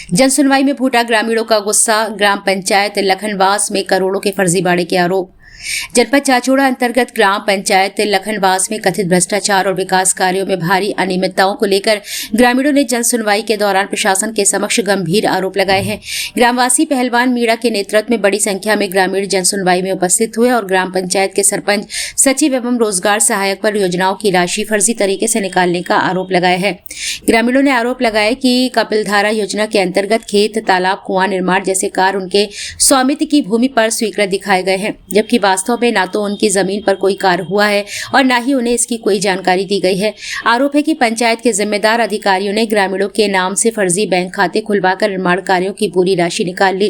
जनसुनवाई में फूटा ग्रामीणों का गुस्सा। ग्राम पंचायत लखनवास में करोड़ों के फर्जीवाड़े के आरोप। जनपद चाचौड़ा अंतर्गत ग्राम पंचायत लखनवास में कथित भ्रष्टाचार और विकास कार्यों में भारी अनियमितताओं को लेकर ग्रामीणों ने जनसुनवाई के दौरान प्रशासन के समक्ष गंभीर आरोप लगाए हैं। ग्रामवासी पहलवान मीणा के नेतृत्व में बड़ी संख्या में ग्रामीण जनसुनवाई में उपस्थित हुए और ग्राम पंचायत के सरपंच, सचिव एवं रोजगार सहायक पर योजनाओं की राशि फर्जी तरीके से निकालने का आरोप लगाया है। ग्रामीणों ने आरोप लगाया कि कपिलधारा योजना के अंतर्गत खेत, तालाब, कुआं निर्माण जैसे कार्य उनके स्वामित्व की भूमि पर स्वीकृत दिखाए गए हैं, जबकि वास्तव में ना तो उनकी जमीन पर कोई कार्य हुआ है और ना ही उन्हें इसकी कोई जानकारी दी गई है। आरोप है कि पंचायत के जिम्मेदार अधिकारियों ने ग्रामीणों के नाम से फर्जी बैंक खाते खुलवाकर निर्माण कार्यों की पूरी राशि निकाल ली।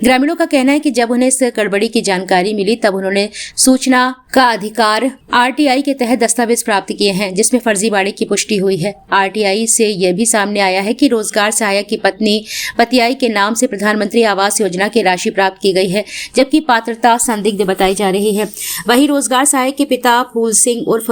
ग्रामीणों का कहना है कि जब उन्हें इस गड़बड़ी की जानकारी मिली तब उन्होंने सूचना का अधिकार आरटीआई के तहत दस्तावेज प्राप्त किए हैं, जिसमें फर्जीवाड़े की पुष्टि हुई है। आरटीआई से यह भी सामने आया है कि रोजगार सहायक की पत्नी पतियाई के नाम से प्रधानमंत्री आवास योजना की राशि प्राप्त की गई है, जबकि पात्रता संदिग्ध बताई जा रही है। वहीं रोजगार सहायक के पिता फूल सिंह उर्फ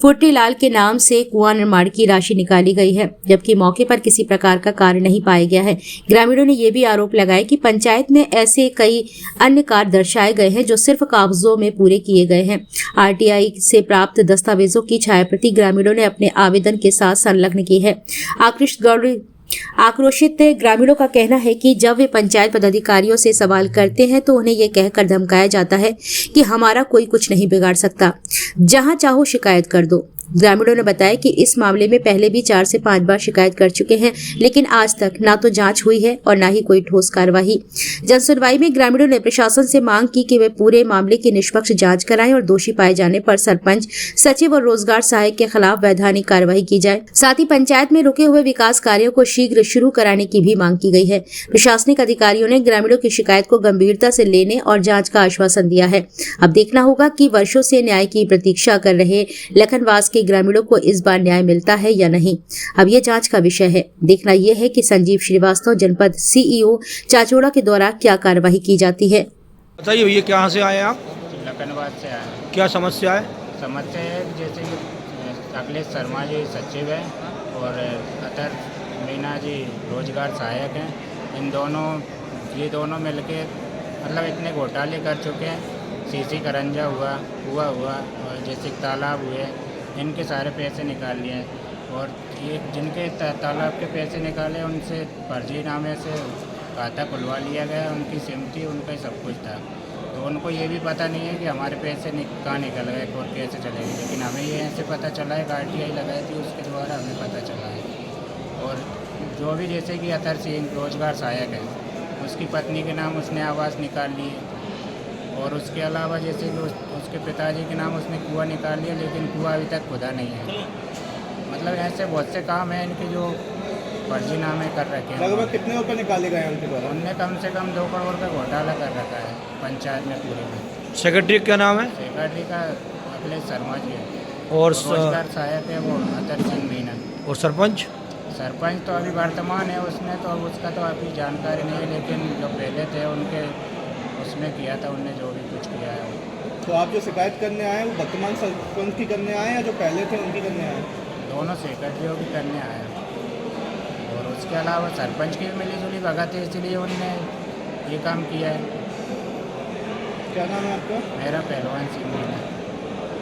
फुट्टीलाल के नाम से कुआं निर्माण की राशि निकाली गई है, जबकि मौके पर किसी प्रकार का कार्य नहीं पाया गया है। ग्रामीणों ने यह भी आरोप लगाया कि पंचायत में ऐसे कई अन्य कार्य दर्शाए गए हैं जो सिर्फ कागजों में पूरे किए गए हैं। आरटीआई से प्राप्त दस्तावेजों की छायाप्रति ग्रामीणों ने अपने आवेदन के साथ संलग्न की है। आक्रोशित ग्रामीणों का कहना है कि जब वे पंचायत पदाधिकारियों से सवाल करते हैं तो उन्हें यह कहकर धमकाया जाता है कि हमारा कोई कुछ नहीं बिगाड़ सकता, जहां चाहो शिकायत कर दो। ग्रामीणों ने बताया कि इस मामले में पहले भी 4 से 5 बार शिकायत कर चुके हैं, लेकिन आज तक ना तो जांच हुई है और ना ही कोई ठोस कार्यवाही। जनसुनवाई में ग्रामीणों ने प्रशासन से मांग की कि वे पूरे मामले की निष्पक्ष जांच कराएं और दोषी पाए जाने पर सरपंच, सचिव और रोजगार सहायक के खिलाफ वैधानिक कार्यवाही की जाए। साथ ही पंचायत में रुके हुए विकास कार्यों को शीघ्र शुरू कराने की भी मांग की गई है। प्रशासनिक अधिकारियों ने ग्रामीणों की शिकायत को गंभीरता से लेने और जाँच का आश्वासन दिया है। अब देखना होगा कि वर्षों से न्याय की प्रतीक्षा कर रहे लखनवास के ग्रामीणों को इस बार न्याय मिलता है या नहीं। अब ये जांच का विषय है। देखना यह है कि संजीव श्रीवास्तव, जनपद सीईओ चाचौड़ा के द्वारा क्या कार्यवाही की जाती है। बताइए भैया, कहाँ से आए आप? लखनवास से आए। क्या समस्या है? समस्या है जैसे कि अखिलेश शर्मा जी सचिव हैं और अतर मीना जी रोजगार सहायक हैं। ये दोनों मिलके मतलब इतने घोटाले कर चुके हैं। सीसी करंजा हुआ और जैसे तालाब हुए, इनके सारे पैसे निकाल लिए और ये जिनके तालाब के पैसे निकाले उनसे फर्जी नामे से खाता खुलवा लिया गया। उनकी सिम थी, उनका सब कुछ था, तो उनको ये भी पता नहीं है कि हमारे पैसे कहाँ निकल गए और कैसे चले गए। लेकिन हमें ये ऐसे पता चला है, आरटीआई लगाई थी, उसके द्वारा हमें पता चला है। और जो भी जैसे कि अतर सिंह रोजगार सहायक है, उसकी पत्नी के नाम उसने आवास निकाल ली और उसके अलावा जैसे कि उसके पिताजी के नाम उसने कुआं निकाल लिया, लेकिन कुआं अभी तक खुदा नहीं है। मतलब ऐसे बहुत से काम हैं इनके जो फर्जी नामे कर रखे हैं। लगभग कितने रुपए निकाले गए उनके द्वारा? उनने कम से कम 2 करोड़ का घोटाला कर रखा है पंचायत में पूरे में। सेक्रेटरी क्या नाम है? सेक्रेटरी का अखिलेश शर्मा जी है और रोजगार सहायक है वो अतर सिंह मीना। और सरपंच तो अभी वर्तमान है उसमें, तो अब उसका तो अभी जानकारी नहीं है, लेकिन जो पहले थे उनके उसमें किया था, उनने जो भी कुछ किया है। तो आप जो शिकायत करने आए वो वर्तमान सरपंच की करने आए या जो पहले थे उनकी करने आए? दोनों सेक्रेटरियों की करने आए और उसके अलावा सरपंच की भी मिली जुली भगत है, इसलिए उनने ये काम किया है। क्या नाम है आपका? मेरा पहलवान सिंह है।